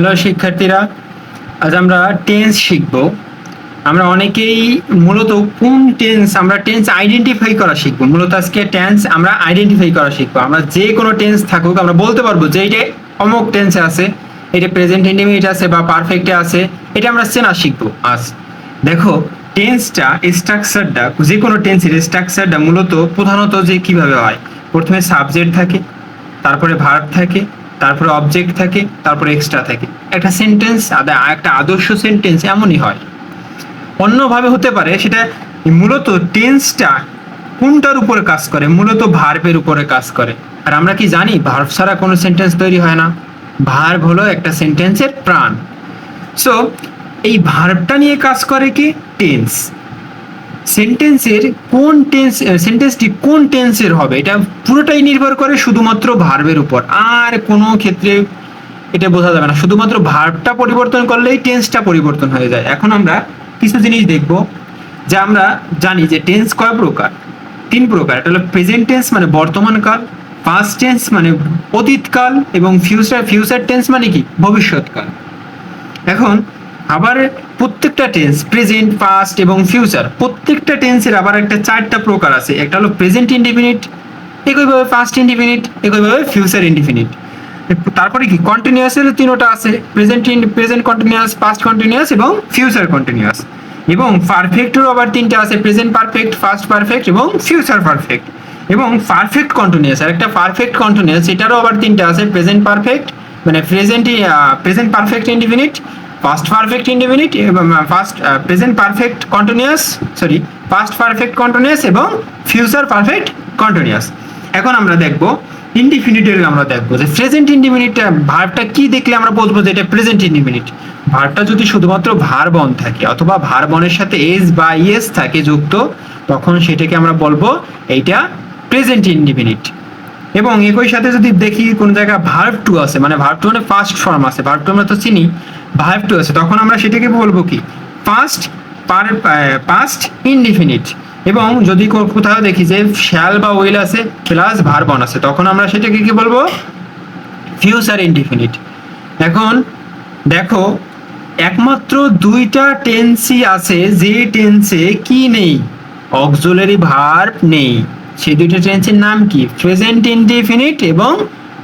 Hello শিক্ষার্থীরা, আজ আমরা টেন্স শিখব। আমরা অনেকেই মূলত কোন টেন্স, আমরা টেন্স আইডেন্টিফাই করা শিখবো। মূলত আজকে টেন্স আমরা আইডেন্টিফাই করা শিখবো। আমরা যে কোনো টেন্স থাকুক আমরা বলতে পারবো যে এটা অমুক টেন্সে আছে, এটা প্রেজেন্ট ইন্ডিফিনিট আছে বা পারফেক্টে আছে, এটা আমরা চেনা শিখবো আজ। দেখো, টেন্সটা স্ট্রাকচারটা, যে কোনো টেন্সের স্ট্রাকচারটা মূলত প্রধানত যে কিভাবে হয়, প্রথমে সাবজেক্ট থাকে, তারপরে ভার্ব থাকে, তারপরে অবজেক্ট থাকে, তারপরে এক্সট্রা থাকে। একটা সেন্টেন্স, একটা আদর্শ সেন্টেন্স এমনই হয়। অন্যভাবে হতে পারে, সেটা মূলত টেন্সটা কোনটার উপরে কাজ করে, মূলত ভার্বের উপরে কাজ করে। আর আমরা কি জানি ভার্ব ছাড়া কোনো সেন্টেন্স তৈরি হয় না। ভার্ব হলো একটা সেন্টেন্সের প্রাণ। সো এই ভার্বটা নিয়ে কাজ করে কি টেন্স। সেন্টেন্সের কোন টেন্স, সেন্টেন্সটি কোন টেন্সের হবে এটা পুরোটাই নির্ভর করে শুধুমাত্র ভার্বের উপর। আর কোনো ক্ষেত্রে এটা বোঝা যাবে না, শুধুমাত্র ভার্বটা পরিবর্তন করলেই টেন্সটা পরিবর্তন হয়ে যায়। এখন আমরা কিছু জিনিস দেখব, যে আমরা জানি যে টেন্স কয় প্রকার, 3 প্রকার। এটা হলো প্রেজেন্ট টেন্স মানে বর্তমান কাল, পাস্ট টেন্স মানে অতীতকাল, এবং ফিউচার টেন্স মানে কি ভবিষ্যৎকাল। এখন আবার প্রত্যেকটা টেন্স, প্রেজেন্ট, পাস্ট এবং ফিউচার, প্রত্যেকটা টেন্সের আবার একটা 4টা প্রকার আছে। একটা হলো প্রেজেন্ট ইনডিফিনিট, একইভাবে পাস্ট ইনডিফিনিট, একইভাবে ফিউচার ইনডিফিনিট। তারপরে কি কন্টিনিউয়াসের 3টা আছে, প্রেজেন্ট কন্টিনিউয়াস, পাস্ট কন্টিনিউয়াস এবং ফিউচার কন্টিনিউয়াস। এবং পারফেক্টেরও আবার 3টা আছে, প্রেজেন্ট পারফেক্ট, পাস্ট পারফেক্ট এবং ফিউচার পারফেক্ট। এবং পারফেক্ট কন্টিনিউয়াস, আর একটা পারফেক্ট কন্টিনিউয়াস, এটারও আবার 3টা আছে, প্রেজেন্ট পারফেক্ট মানে present perfect indefinite, past perfect indefinite এবং present perfect continuous, past perfect continuous এবং ফিউচার পারফেক্ট কন্টিনিউয়াস। এখন আমরা দেখব ইনডিফিনিটের, আমরা দেখব যে প্রেজেন্ট ইনডিফিনিট ভার্বটা কি দেখলে আমরা বুঝবো যে এটা প্রেজেন্ট ইনডিফিনিট। ভার্বটা যদি শুধুমাত্র ভার্ব অন থাকে অথবা ভার্ব অনের সাথে এস বা ইএস থাকে যুক্ত, তখন সেটাকে আমরা বলবো এইটা প্রেজেন্ট ইনডিফিনিট। এবং একই সাথে যদি দেখি কোন জায়গায় ভার্ব টু আছে, মানে ভার্ব টু মানে ফার্স্ট ফর্ম আছে, ভার্ব টু আমরা তো চিনি, ভার্ব টু আছে, তখন আমরা সেটাকে বলবো কি পাস্ট ইনডিফিনিট। এবং যদি কোথাও দেখি যে শ্যাল বা উইল আছে প্লাস ভার্ব অন আছে, তখন আমরা সেটাকে কি বলবো ফিউচার ইনডিফিনিট। এখন দেখো, একমাত্র 2টা টেন্সই আছে যে টেন্সে কি নেই, অক্সিলারি ভার্ব নেই। সেই 2টা টেন্সের নাম কি, প্রেজেন্ট ইনডিফিনিট এবং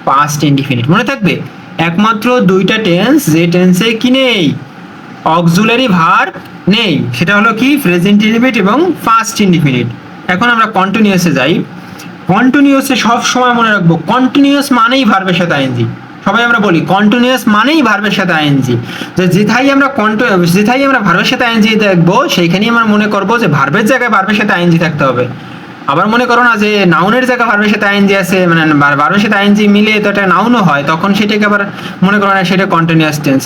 পাস্ট ইনডিফিনিট। মনে থাকবে, একমাত্র 2টা টেন্স যে টেন্সে কি নেই, অক্সিলারি ভার্ব নেই, সেটা হলো কি প্রেজেন্ট ইনডিফিনিট এবং পাস্ট ইনডিফিনিট। এখন আমরা কন্টিনিউয়াসে যাই। কন্টিনিউয়াসে সব সময় মনে রাখবো, কন্টিনিউয়াস মানেই ভার্বের সাথে আইএনজি। সবাই আমরা বলি কন্টিনিউয়াস মানেই ভার্বের সাথে আইএনজি। যেথাই আমরা ভার্বের সাথে আইএনজি দেখবো, সেইখানেই আমরা মনে করবো যে ভার্বের জায়গায় ভার্বের সাথে আইএনজি থাকতে হবে। আবার মনে করো না যে নাউনের জায়গায় ভার্বের সাথে আইএনজি আছে, মানে ভার্বের সাথে আইএনজি মিলে তো একটা নাউনও হয়, তখন সেটাকে আবার মনে করো না সেটা কন্টিনিউয়াস টেন্স।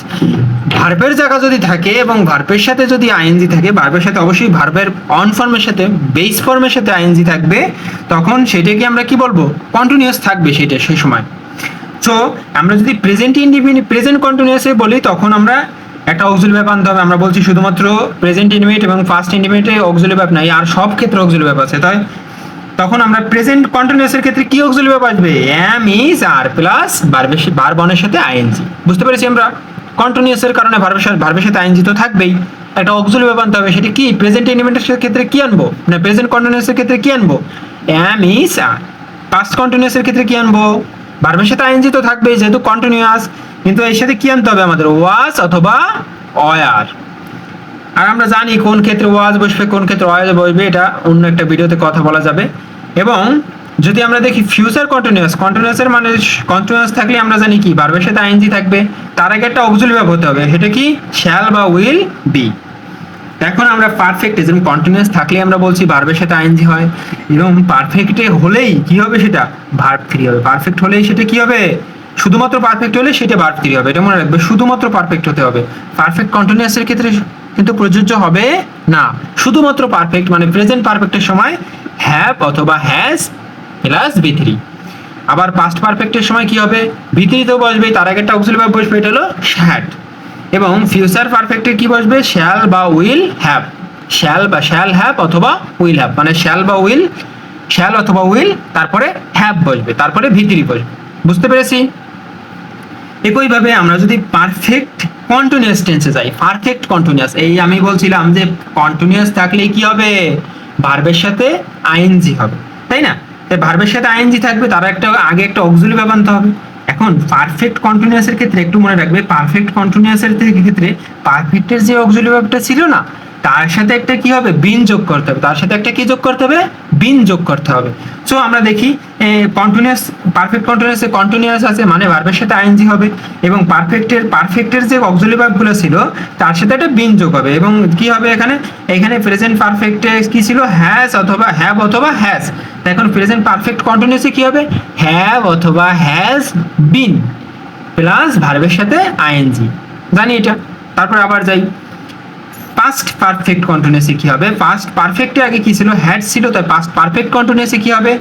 ভার্বের জায়গা যদি থাকে এবং ভার্বের সাথে যদি আইএনজি থাকে, ভার্বের সাথে অবশ্যই ভার্বের অন ফর্মের সাথে বেস ফর্মের সাথে আইএনজি থাকবে, তখন সেটাকে আমরা কি বলবো কন্টিনিউয়াস থাকবে সেটা সেই সময়। সো আমরা যদি প্রেজেন্ট কন্টিনিউয়াসে বলি, তখন আমরা একটা অক্সিলারি ভার্ব আনতে হবে। আমরা বলছি শুধুমাত্র প্রেজেন্ট ইনডিফিনিট এবং পাস্ট ইনডিফিনিটে অক্সিলারি ভার্ব নাই, আর সব ক্ষেত্রে অক্সিলারি ভার্ব আছে। তাই তখন আমরা প্রেজেন্ট কন্টিনিউয়াসের ক্ষেত্রে কি অক্সিলারি ভার্ব আসবে, am, is, are plus verb অনের সাথে আইএনজি। বুঝতে পেরেছি আমরা, কন্টিনিউয়াসের কারণে ভার্বের সাথে আইএনজি তো থাকবেই, একটা অক্সিলারি ভার্ব আনতে হবে। সেটা কি প্রেজেন্ট ইনডিফিনিটের ক্ষেত্রে কি আনবো, না প্রেজেন্ট কন্টিনিউয়াসের ক্ষেত্রে কি আনবো, এম, ইজ, আর। পাস্ট কন্টিনিউয়াসের ক্ষেত্রে কি আনবো, ভার্বের সাথে আইএনজি তো থাকবেই যেহেতু কন্টিনিউয়াস, কিন্তু এর সাথে কি আনতে হবে আমাদের, ওয়াজ অথবা ওয়ার। আর আমরা জানি কোন ক্ষেত্রে ওয়াজ বসবে, কোন ক্ষেত্রে ওয়াজ বসবে, এটা অন্য একটা ভিডিওতে কথা বলা যাবে। এবং যদি আমরা দেখি ফিউচার কন্টিনিউয়াসের মানে কন্টিনিউয়াস থাকলে আমরা জানি কি ভার্বের সাথে আইএনজি থাকবে, তার আগে একটা অক্সিলারি ভার্ব হতে হবে, সেটা কি শ্যাল বা উইল বি। এখন আমরা পারফেক্ট, যেমন কন্টিনিউয়াস থাকলে আমরা বলছি ভার্বের সাথে আইএনজি হয়, এবং পারফেক্টে হলেই কি হবে, সেটা ভার্ব 3 হবে। পারফেক্ট হলেই সেটা কি হবে, শুধুমাত্র পারফেক্ট হলে সেটা ভার্ব 3 হবে, এটা মনে রাখবে, শুধুমাত্র পারফেক্ট হতে হবে। পারফেক্ট কন্টিনিউয়াসের ক্ষেত্রে কিন্তু প্রযোজ্য হবে না, শুধুমাত্র পারফেক্ট মানে প্রেজেন্ট পারফেক্টের সময় হ্যাভ অথবা হ্যাজ প্লাস বি3। আবার পাস্ট পারফেক্টের সময় কি হবে, বি3 তো বসবে, তার আগে একটা অক্সিলারি ভার্ব বসবে, এটা হলো হ্যাড। এবং ফিউচার পারফেক্টে কি বসবে, শ্যাল বা উইল হ্যাভ, শ্যাল হ্যাভ অথবা উইল হ্যাভ, মানে শ্যাল অথবা উইল, তারপরে হ্যাভ বসবে, তারপরে ভি3 বসবে। বুঝতে পেরেছি? একইভাবে আমরা যদি পারফেক্ট কন্টিনিউয়াস টেন্সে যাই, পারফেক্ট কন্টিনিউয়াস, এই আমি বলছিলাম যে কন্টিনিউয়াস থাকলে কি হবে, ভার্বের সাথে আইএনজি হবে, তাই না? তাই ভার্বের সাথে আইএনজি থাকবে, তার একটা আগে একটা অক্সিলারি ভার্ব আনতে হবে। এখন পারফেক্ট কন্টিনিউয়াসের ক্ষেত্রে একটু মনে রাখবে, পারফেক্ট কন্টিনিউয়াসের ক্ষেত্রে পারফেক্টের যে অক্সিলারি ভার্বটা ছিল না, তার সাথে একটা কি হবে, বিন যোগ করতে হবে, তার সাথে একটা কি যোগ করতে হবে, বিন যোগ করতে হবে। সো আমরা দেখি কন্টিনিউয়াস, পারফেক্ট কন্টিনিউয়াসে কন্টিনিউয়াস আছে মানে ভার্বের সাথে আইএনজি হবে, এবং পারফেক্টের যে অক্সিলারি ভার্বগুলো ছিল তার সাথে একটা বিন যোগ হবে, এবং কি হবে এখানে, এখানে প্রেজেন্ট পারফেক্টে কি ছিল, হ্যাজ অথবা হ্যাভ অথবা হ্যাজ। এখন প্রেজেন্ট পারফেক্ট কন্টিনিউয়াসে কি হবে, হ্যাভ অথবা হ্যাজ বিন প্লাস ভার্বের সাথে আইএনজি, জানি এটা। তারপর আবার যাই পাস্ট পারফেক্ট কন্টিনিউয়াসে কি হবে, পাস্ট পারফেক্টে আগে কি ছিল, হ্যাড ছিল, তাই পাস্ট পারফেক্ট কন্টিনিউয়াসে কি হবে,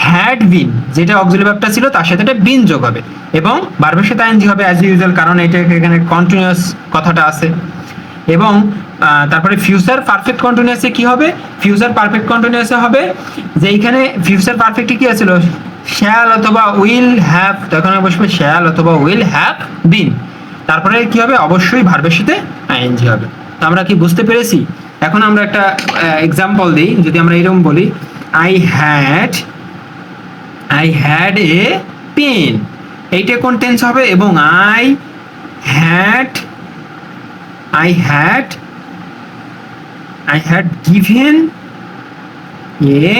হ্যাড বিন, যেটা অক্সিলারি ভার্বটা ছিল তার সাথে একটা বিন যোগ হবে, এবং ভার্বের সাথে আইএনজি হবে অ্যাজ ইউজুয়াল, কারণ এটা এখানে কন্টিনিউয়াস কথাটা আছে। এবং তারপরে ফিউচার পারফেক্ট কন্টিনিউয়াসে কি হবে, ফিউচার পারফেক্ট কন্টিনিউয়াসে হবে যে এইখানে ফিউচার পারফেক্টে কি আছিল, শ্যাল অথবা উইল হ্যাভ, তখন বসবে শ্যাল অথবা উইল হ্যাভ বিন, তারপরে কি হবে, অবশ্যই ভার্বের সাথে আইএনজি হবে। তো আমরা কি বুঝতে পেরেছি? এখন আমরা একটা এক্সাম্পল দিই, যদি আমরা এরকম বলি, আই হ্যাড এ পেন, এইটা কোন টেন্স হবে, এবং had I had given a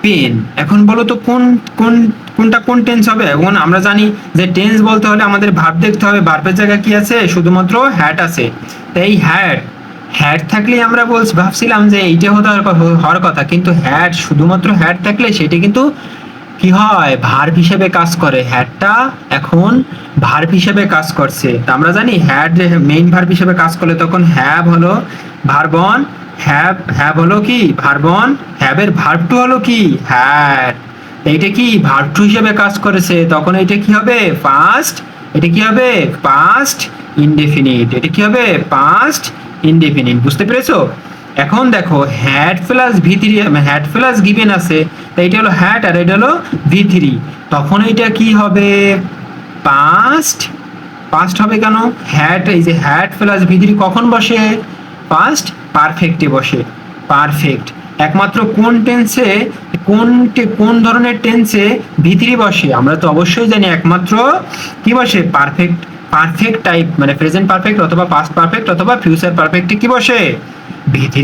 pen। এখন বলো তো কোনটা কোন টেন্স হবে? এখন আমরা জানি যে টেন্স বলতে হলে আমাদের ভার্ব দেখতে হবে, ভার্বের জায়গায় কি আছে, শুধুমাত্র হ্যাড আছে। তাই হ্যাড থাকলে আমরা ভাবছিলাম যে এইটা হওয়ার কথা, কিন্তু হ্যাড, শুধুমাত্র হ্যাড থাকলে সেটা কিন্তু কি হয়, ভার্ব হিসেবে কাজ করে, হ্যাডটা এখন ভার্ব হিসেবে কাজ করছে। তা আমরা জানি হ্যাড মেইন ভার্ব হিসেবে কাজ করলে তখন হ্যাভ হলো ভার্ব অন, হ্যাভ হলো কি ভার্ব অন, হ্যাভের ভার্ব টু হলো কি হ্যাড, এইটা কি ভার্ব টু হিসেবে কাজ করেছে, তখন এটা কি হবে, পাস্ট, এটা কি হবে, পাস্ট ইনডেফিনিট, এটা কি হবে, পাস্ট ইনডেফিনিট। বুঝতে পেরেছো? এখন দেখো হ্যাড প্লাস ভি3, হ্যাড প্লাস গিভেন আছে, তাই এটা হলো হ্যাড আর এটা হলো ভি3, তখন এটা কি হবে, পাস্ট হবে। কেন, হ্যাড, এই যে হ্যাড প্লাস ভি3 কখন বসে, পাস্ট পারফেক্টে বসে। পারফেক্ট একমাত্র কোন টেন্সে, কোন ধরনের টেন্সে ভি3 বসে, আমরা তো অবশ্যই জানি একমাত্র কি বসে, পারফেক্ট টাইপ, মানে প্রেজেন্ট পারফেক্ট অথবা পাস্ট পারফেক্ট অথবা ফিউচার পারফেক্টে কি বসে, ভি3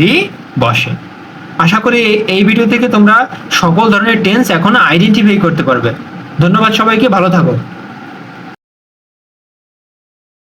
বসে। আশা করি এই ভিডিও থেকে তোমরা সকল ধরনের টেন্স এখন আইডেন্টিফাই করতে পারবে। ধন্যবাদ সবাইকে, ভালো থাকো।